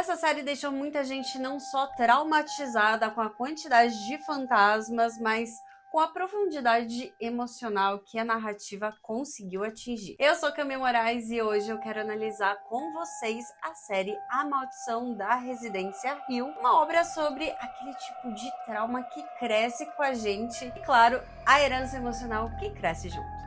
Essa série deixou muita gente não só traumatizada com a quantidade de fantasmas, mas com a profundidade emocional que a narrativa conseguiu atingir. Eu sou Camille Moraes e hoje eu quero analisar com vocês a série A Maldição da Residência Hill, uma obra sobre aquele tipo de trauma que cresce com a gente e, claro, a herança emocional que cresce junto.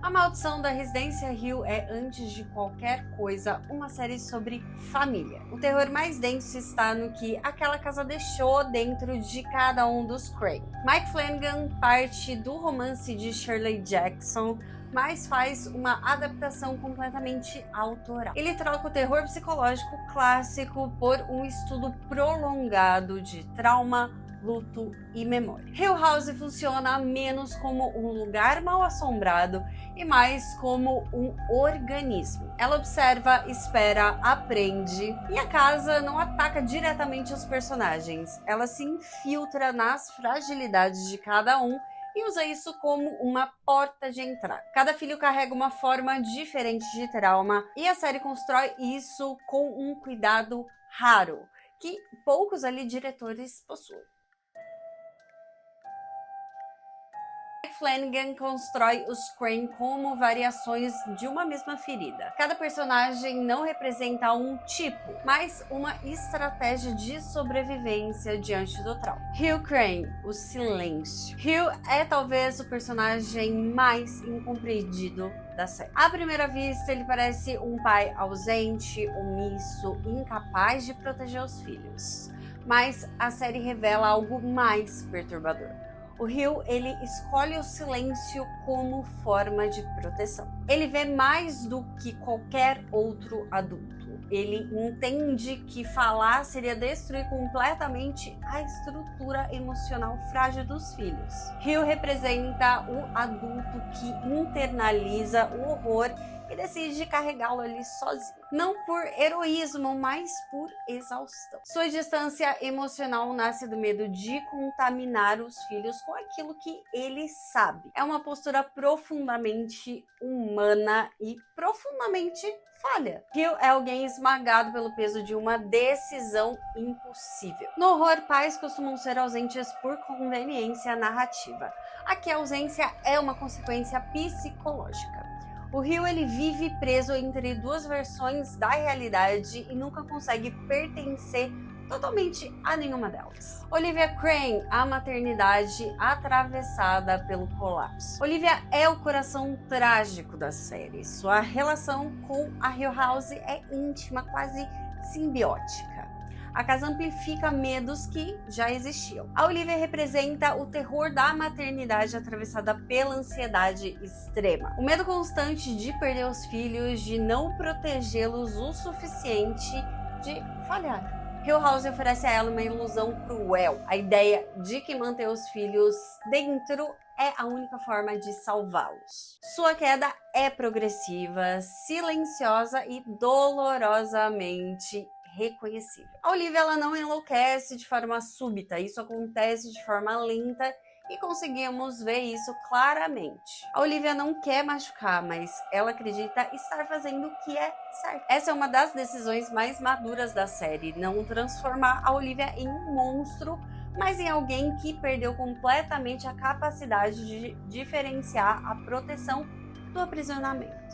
A Maldição da Residência Hill é, antes de qualquer coisa, uma série sobre família. O terror mais denso está no que aquela casa deixou dentro de cada um dos Crane. Mike Flanagan parte do romance de Shirley Jackson, mas faz uma adaptação completamente autoral. Ele troca o terror psicológico clássico por um estudo prolongado de trauma, luto e memória. Hill House funciona menos como um lugar mal assombrado e mais como um organismo. Ela observa, espera, aprende, e a casa não ataca diretamente os personagens. Ela se infiltra nas fragilidades de cada um e usa isso como uma porta de entrada. Cada filho carrega uma forma diferente de trauma e a série constrói isso com um cuidado raro, que poucos diretores possuem. Flanagan constrói os Crane como variações de uma mesma ferida. Cada personagem não representa um tipo, mas uma estratégia de sobrevivência diante do trauma. Hill Crane, o silêncio. Hill é talvez o personagem mais incompreendido da série. À primeira vista, ele parece um pai ausente, omisso, incapaz de proteger os filhos. Mas a série revela algo mais perturbador. O Hill, ele escolhe o silêncio como forma de proteção. Ele vê mais do que qualquer outro adulto. Ele entende que falar seria destruir completamente a estrutura emocional frágil dos filhos. Hill representa o adulto que internaliza o horror e decide carregá-lo sozinho. Não por heroísmo, mas por exaustão. Sua distância emocional nasce do medo de contaminar os filhos com aquilo que ele sabe. É uma postura profundamente humana e profundamente falha. Hill é alguém esmagado pelo peso de uma decisão impossível. No horror, pais costumam ser ausentes por conveniência narrativa. Aqui a ausência é uma consequência psicológica. O Hill, ele vive preso entre duas versões da realidade e nunca consegue pertencer totalmente a nenhuma delas. Olivia Crane, a maternidade atravessada pelo colapso. Olivia é o coração trágico da série. Sua relação com a Hill House é íntima, quase simbiótica. A casa amplifica medos que já existiam. A Olivia representa o terror da maternidade atravessada pela ansiedade extrema. O medo constante de perder os filhos, de não protegê-los o suficiente, de falhar. Hill House oferece a ela uma ilusão cruel. A ideia de que manter os filhos dentro é a única forma de salvá-los. Sua queda é progressiva, silenciosa e dolorosamente reconhecível. A Olivia, ela não enlouquece de forma súbita, isso acontece de forma lenta e conseguimos ver isso claramente. A Olivia não quer machucar, mas ela acredita estar fazendo o que é certo. Essa é uma das decisões mais maduras da série, não transformar a Olivia em um monstro, mas em alguém que perdeu completamente a capacidade de diferenciar a proteção do aprisionamento.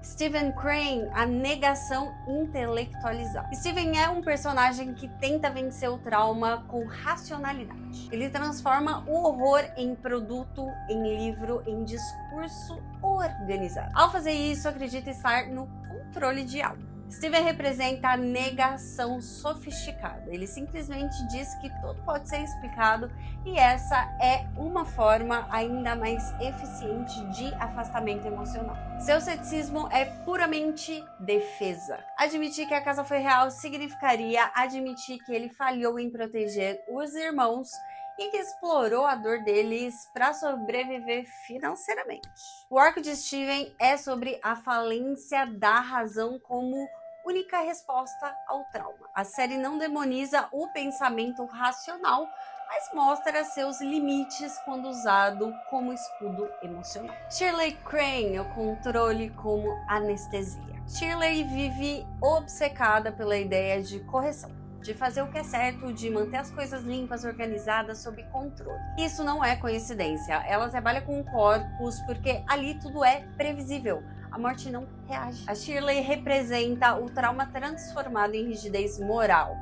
Stephen Crane, a negação intelectualizada. Steven é um personagem que tenta vencer o trauma com racionalidade. Ele transforma o horror em produto, em livro, em discurso organizado. Ao fazer isso, acredita estar no controle de algo. Steven representa a negação sofisticada. Ele simplesmente diz que tudo pode ser explicado e essa é uma forma ainda mais eficiente de afastamento emocional. Seu ceticismo é puramente defesa. Admitir que a casa foi real significaria admitir que ele falhou em proteger os irmãos e que explorou a dor deles para sobreviver financeiramente. O arco de Steven é sobre a falência da razão como única resposta ao trauma. A série não demoniza o pensamento racional, mas mostra seus limites quando usado como escudo emocional. Shirley Crane, o controle como anestesia. Shirley vive obcecada pela ideia de correção. de fazer o que é certo, de manter as coisas limpas, organizadas, sob controle. Isso não é coincidência, ela trabalha com corpos porque ali tudo é previsível. A morte não reage. A Shirley representa o trauma transformado em rigidez moral.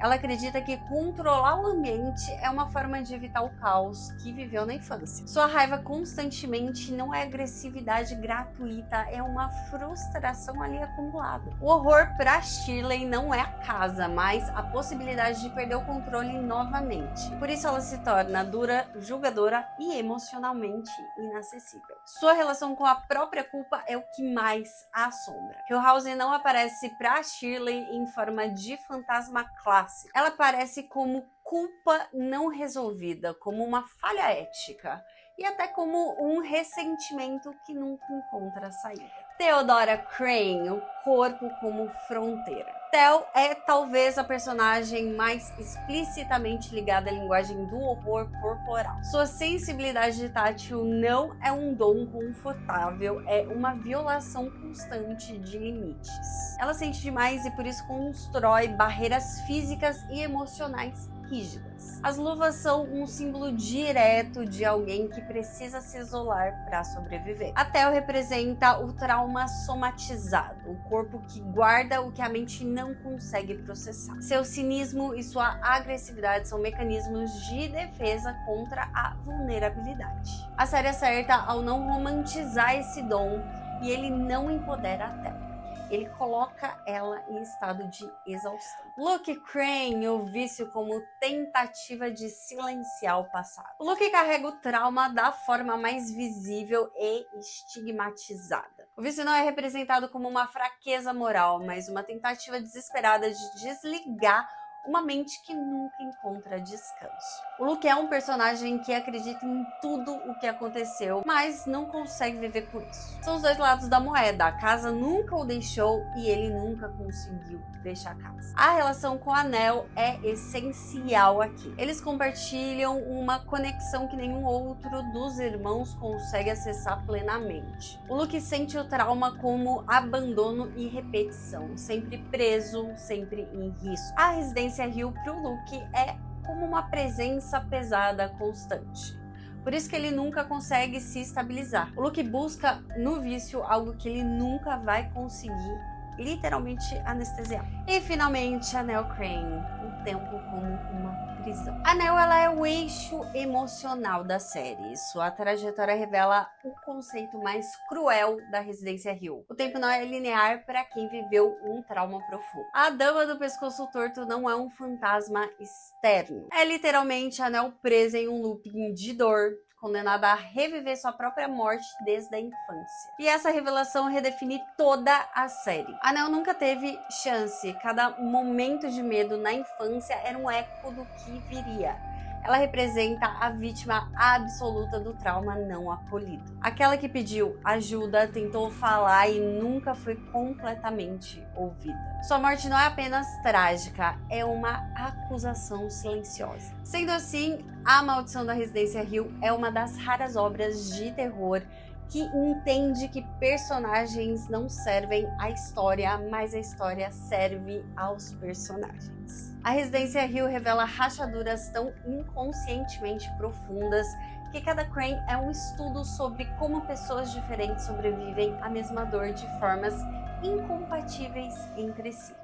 Ela acredita que controlar o ambiente é uma forma de evitar o caos que viveu na infância. Sua raiva constantemente não é agressividade gratuita, é uma frustração ali acumulada. O horror para Shirley não é a casa, mas a possibilidade de perder o controle novamente. Por isso ela se torna dura, julgadora e emocionalmente inacessível. Sua relação com a própria culpa é o que mais a assombra. Hill House não aparece para Shirley em forma de fantasma clássico. Ela aparece como culpa não resolvida, como uma falha ética e até como um ressentimento que nunca encontra saída. Theodora Crane, o corpo como fronteira. Tel é talvez a personagem mais explicitamente ligada à linguagem do horror corporal. Sua sensibilidade tátil não é um dom confortável, é uma violação constante de limites. Ela sente demais e por isso constrói barreiras físicas e emocionais rígidas. As luvas são um símbolo direto de alguém que precisa se isolar para sobreviver. A Tel representa o trauma somatizado, o corpo que guarda o que a mente não consegue processar. Seu cinismo e sua agressividade são mecanismos de defesa contra a vulnerabilidade. A série acerta ao não romantizar esse dom e ele não empodera a Tel. Ele coloca ela em estado de exaustão. Luke Crane o vício como tentativa de silenciar o passado. O Luke carrega o trauma da forma mais visível e estigmatizada. O vício não é representado como uma fraqueza moral, mas uma tentativa desesperada de desligar uma mente que nunca encontra descanso. O Luke é um personagem que acredita em tudo o que aconteceu, mas não consegue viver com isso. São os dois lados da moeda. A casa nunca o deixou e ele nunca conseguiu deixar a casa. A relação com a Nell é essencial aqui. Eles compartilham uma conexão que nenhum outro dos irmãos consegue acessar plenamente. O Luke sente o trauma como abandono e repetição, sempre preso, sempre em risco. A residência Hill pro Luke é como uma presença pesada constante. Por isso que ele nunca consegue se estabilizar. O Luke busca no vício algo que ele nunca vai conseguir literalmente anestesiar. E finalmente a Nell Crane, o tempo como uma prisão. A Nell, ela é o eixo emocional da série. Sua trajetória revela o conceito mais cruel da residência Hill. O tempo não é linear para quem viveu um trauma profundo. A dama do pescoço torto não é um fantasma externo. É literalmente a Nell presa em um looping de dor, condenada a reviver sua própria morte desde a infância. E essa revelação redefine toda a série. A Nell nunca teve chance, cada momento de medo na infância era um eco do que viria. Ela representa a vítima absoluta do trauma não acolhido. Aquela que pediu ajuda, tentou falar e nunca foi completamente ouvida. Sua morte não é apenas trágica, é uma acusação silenciosa. Sendo assim, A Maldição da Residência Hill é uma das raras obras de terror que entende que personagens não servem à história, mas a história serve aos personagens. A Residência Hill revela rachaduras tão inconscientemente profundas que cada Crane é um estudo sobre como pessoas diferentes sobrevivem à mesma dor de formas incompatíveis entre si.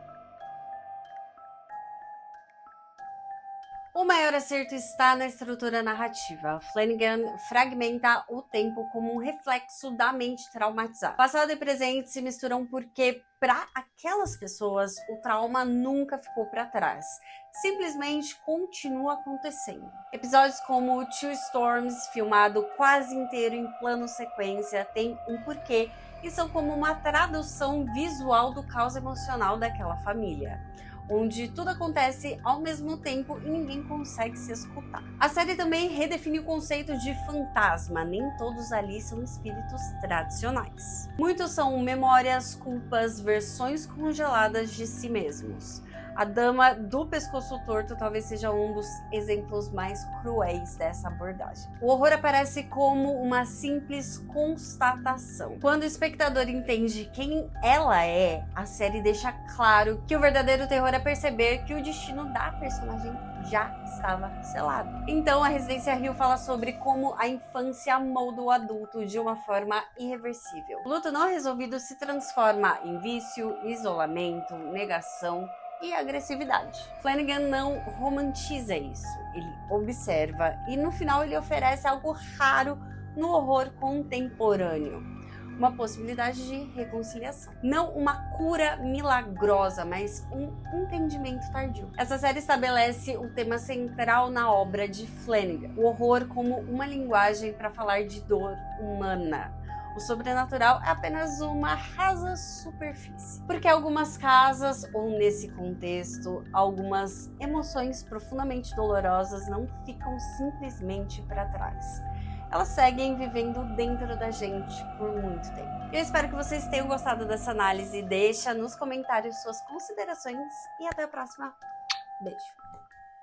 O maior acerto está na estrutura narrativa. Flanagan fragmenta o tempo como um reflexo da mente traumatizada. Passado e presente se misturam porque, para aquelas pessoas, o trauma nunca ficou para trás. Simplesmente continua acontecendo. Episódios como Two Storms, filmado quase inteiro em plano sequência, tem um porquê e são como uma tradução visual do caos emocional daquela família, onde tudo acontece ao mesmo tempo e ninguém consegue se escutar. A série também redefine o conceito de fantasma. Nem todos ali são espíritos tradicionais. Muitos são memórias, culpas, versões congeladas de si mesmos. A Dama do Pescoço Torto talvez seja um dos exemplos mais cruéis dessa abordagem. O horror aparece como uma simples constatação. Quando o espectador entende quem ela é, a série deixa claro que o verdadeiro terror é perceber que o destino da personagem já estava selado. Então, a Residência Hill fala sobre como a infância molda o adulto de uma forma irreversível. O luto não resolvido se transforma em vício, isolamento, negação e agressividade. Flanagan não romantiza isso, ele observa e no final ele oferece algo raro no horror contemporâneo. Uma possibilidade de reconciliação. Não uma cura milagrosa, mas um entendimento tardio. Essa série estabelece o tema central na obra de Flanagan, o horror como uma linguagem para falar de dor humana. O sobrenatural é apenas uma rasa superfície. Porque algumas casas, ou nesse contexto, algumas emoções profundamente dolorosas não ficam simplesmente para trás. Elas seguem vivendo dentro da gente por muito tempo. Eu espero que vocês tenham gostado dessa análise. Deixa nos comentários suas considerações e até a próxima. Beijo!